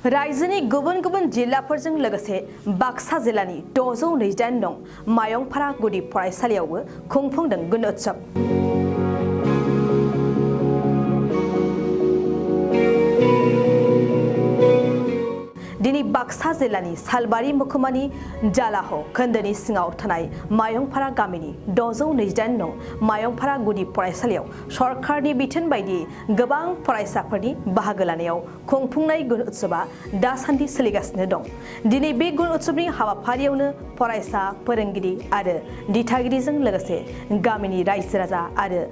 रायजोनि गुबुन गुबुन जिल्लाफोरजों लोगोसे बाक्सा जिल्लानि 628 नं मायंफारा गुदि फरायसालियावबो खुंफुंदों गनउत्सव। दिनै बाक्सा जिल्लानि सालबारि मुखुमानि जालाह खोन्दोनि सिङाव थानाय मायंफारा गामिनि 628 नं मायंफारा गुदि फरायसालियाव सरकारनि बिथोन बायदियै गोबां फरायसाफोरनि बाहागो लानायाव खुंफुंनाय गनउत्सवआ दासान्दि सोलिगासिनो दं। दिनै बे गनउत्सवनि हाबाफारियावनो फरायसा फोरोंगिरि आरो दिथागिरिजों लोगोसे गामिनि रायजो राजा आरो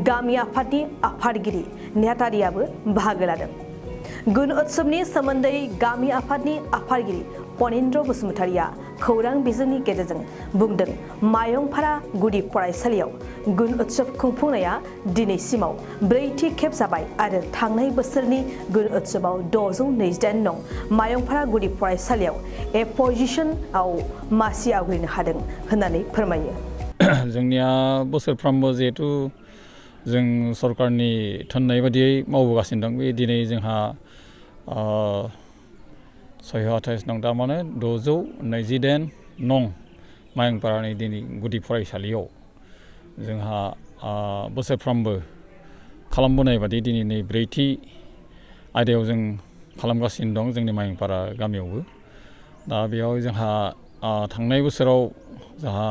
गामि आफादनि आफादगिरि नेहाथारियाबो बाहागो लादों। गनउत्सवनि सोमोन्दै गामि आफादनि आफादगिरि पनिन्द्र बसुमतारिया खौरां बिजोंनि गेजेरजों बुंदों, मायंफारा गुदि फरायसालियाव गनउत्सव खुंफुंनाया दिनैसिमाव 4थि खेब जाबाय आरो थांनाय बोसोरनि गनउत्सवआव 628 नं मायंफारा गुदि फरायसालियाव ए पजिशनआव मासि आवग्रिनो हादों होननानै फोरमायो। जोंनिया बोसोरफ्रोमबो जिहेतु जों सरकारनि थिननाय बायदियै मावबोगासिनो दं। बे दिनै जोंहा 628 नं थारमाने 628 नं मायंफारानि दिनै गुदि फरायसालियाव जोंहा बोसोरफ्रोमबो खालामबोनाय बायदि दिनै 4थि आयदायाव जों खालामगासिनो दं जोंनि मायंफारा गामियावबो। दा बेयाव जोंहा थांनाय बोसोराव जोंहा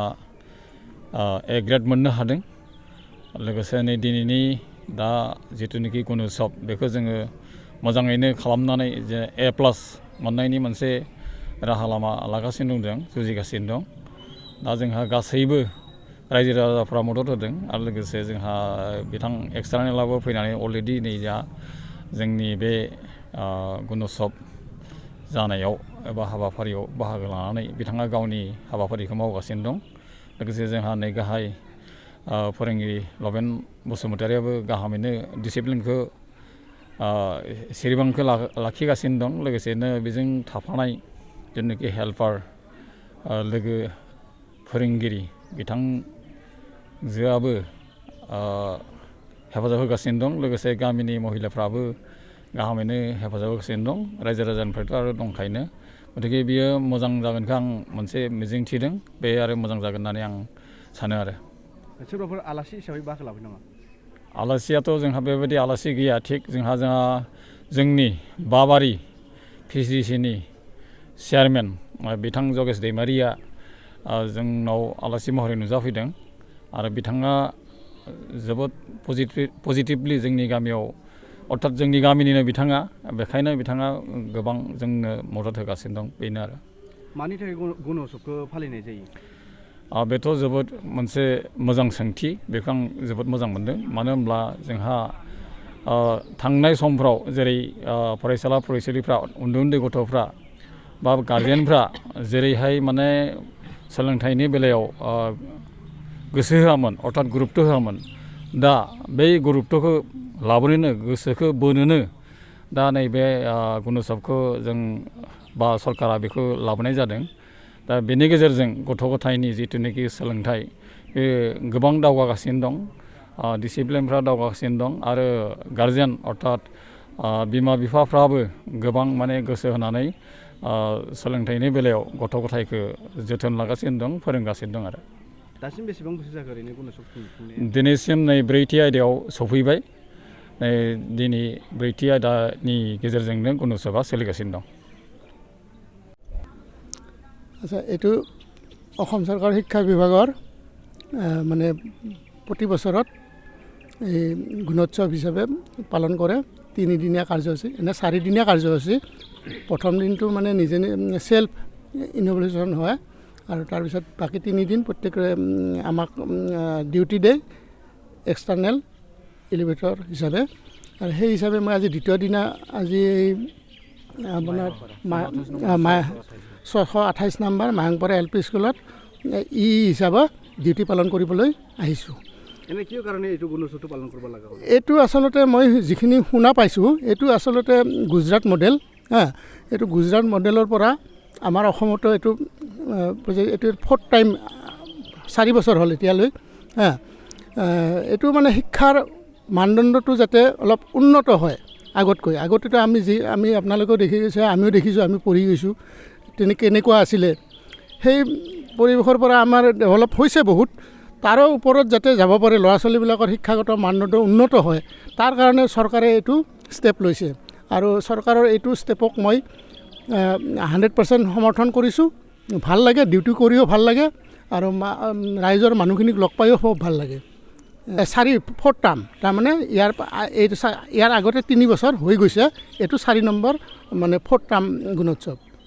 ए ग्रेड मोननो हादों। लोगोसे नै दिनैनि दा जिथुनिखि गनउत्सव बेखौ जोङो मोजाङैनो खालामनानै जे A+ मोननायनि मोनसे राहा लामा लागासिनो दं, जुजिगासिनो दं। दा जोंहा गासैबो रायजो राजाफ्रा मदद होदों आरो लोगोसे जोंहा बिथां एक्सटार्नेलाबो फैनानै अलरेडि नै जा जोंनि बे गनउत्सव जानायाव एबा हाबाफारियाव बाहागो लानानै बिथाङा गावनि हाबाफारिखौ मावगासिनो दं। लोगोसे जोंहा नै गाहाय फोरोंगिरि लबेन बसुमतारियाबो गाहामैनो डिसिप्लिनखौ सिरिबांखौ लाखिगासिनो दं। लोगोसेनो बेजों थाफानाय जेनोखि हेल्पार लोगो फोरोंगिरि बिथांजोआबो हेफाजाब होगासिनो दं। लोगोसे गामिनि महिलाफ्राबो गाहामैनो हेफाजाब होगासिनो दं। रायजो राजानिफ्रायथ' आरो दंखायोनो। गतिके बियो मोजां जागोनखौ आं मोनसे मिजिं थिदों। बे आरो मोजां जागोन होननानै आं सानो आरो। सोरबाफोर आलासि हिसाबै बाहागो लाबाय नामा? आलासियाथ' जोंहा बेबायदि आलासि गैया। थिग जोंहा जोंनि बाबारि PCCनि चेयारमेन बिथां जगेश दैमारिया जोंनाव आलासि महरै नुजाफैदों आरो बिथाङा जोबोद पजिटिभलि जोंनि गामियाव अर्थात जोंनि गामिनिनो बिथाङा, बेखायनो बिथाङा गोबां जोंनो मदद होगासिनो दं। बेनो आरो। मानि थाखाय गनउत्सवखौ फालिनाय जायो? बेथ' जोबोद मोनसे मोजां सोंथि। बेखौ आं जोबोद मोजां मोनदों। मानो होनब्ला जोंहा थांनाय समफ्राव जेरै फरायसाला फरायसुलिफ्रा उन्दै उन्दै गथ'फ्रा बा गारजेनफ्रा जेरैहाय माने सोलोंथाइनि बेलायाव गोसो होआमोन, अर्थात गुरुत्त होआमोन। दा बै गुरुत्तखौ लाबोनोनो, गोसोखौ बोनोनो दा नैबे गनउत्सवखौ जों बा सरकारा बेखौ लाबोनाय जादों। दा बेनि गेजेरजों गथ' गथायनि जिथुनाखि सोलोंथाइ बे गोबां दावगागासिनो दं। डिसिप्लिनफ्रा दावगागासिनो दं आरो गारजेन अर्थात बिमा बिफाफ्राबो गोबां माने गोसो होनानै सोलोंथाइनि बेलायाव गथ' गथायखौ जोथोन लागासिनो दं, फोरोंगासिनो दं आरो। दासिम बेसेबां बोसोर जाखो ओरैनो गनउत्सव खुंनाया? दिनैसिम नै 4थि आयदायाव सफैबाय। दिनै 4थि आयदानि गेजेरजोंनो गनउत्सवआ सोलिगासिनो दं। আচ্ছা, এইটো অসম চৰকাৰৰ শিক্ষা বিভাগৰ মানে প্ৰতি বছৰত এই গণোৎসৱ হিচাপে পালন কৰে। 3দিনীয়া কাৰ্যসূচী, এনে 4দিনীয়া কাৰ্যসূচী। প্ৰথম দিনটো মানে নিজে সেল্ফ ইন'ভেশ্যন হয় আৰু তাৰপিছত বাকী 3 দিন প্ৰত্যেকৰে আমাক ডিউটি দিয়ে এক্সটাৰ্নেল এলিভেটৰ হিচাপে। আৰু সেই হিচাপে মই আজি দ্বিতীয় দিনা আজি আপোনাৰ 628 নম্বৰ মায়ংপাৰা LP স্কুলত হিচাপে ডিউটি পালন কৰিবলৈ আহিছোঁ। এনে কি কাৰণে এইটো গণউৎসৱটো পালন কৰিব লগা হ'ল? এইটো আচলতে মই যিখিনি শুনা পাইছোঁ, এইটো আচলতে গুজৰাট মডেল। এইটো গুজৰাট মডেলৰ পৰা আমাৰ অসমতো এইটো 4th টাইম 4 বছৰ হ'ল এতিয়ালৈ। এইটো মানে শিক্ষাৰ মানদণ্ডটো যাতে অলপ উন্নত হয় আগতেতো আমি আপোনালোকেও দেখি গৈছে, আমিও দেখিছোঁ, আমি পঢ়ি গৈছোঁ কেনেকুৱা আছিলে। সেই পৰিৱেশৰ পৰা আমাৰ ডেভেলপ হৈছে বহুত। তাৰো ওপৰত যাতে যাব পাৰে, ল'ৰা ছোৱালীবিলাকৰ শিক্ষাগত মানদণ্ড উন্নত হয়, তাৰ কাৰণে চৰকাৰে এইটো ষ্টেপ লৈছে। আৰু চৰকাৰৰ এইটো ষ্টেপক মই 100% সমৰ্থন কৰিছোঁ। ভাল লাগে, ডিউটি কৰিও ভাল লাগে, আৰু ৰাইজৰ মানুহখিনিক লগ পায়ো খুব ভাল লাগে। 4th টাৰ্ম, তাৰমানে ইয়াৰ আগতে 3 বছৰ হৈ গৈছে, এইটো 4 নম্বৰ মানে 4th টাৰ্ম গুণোৎসৱ।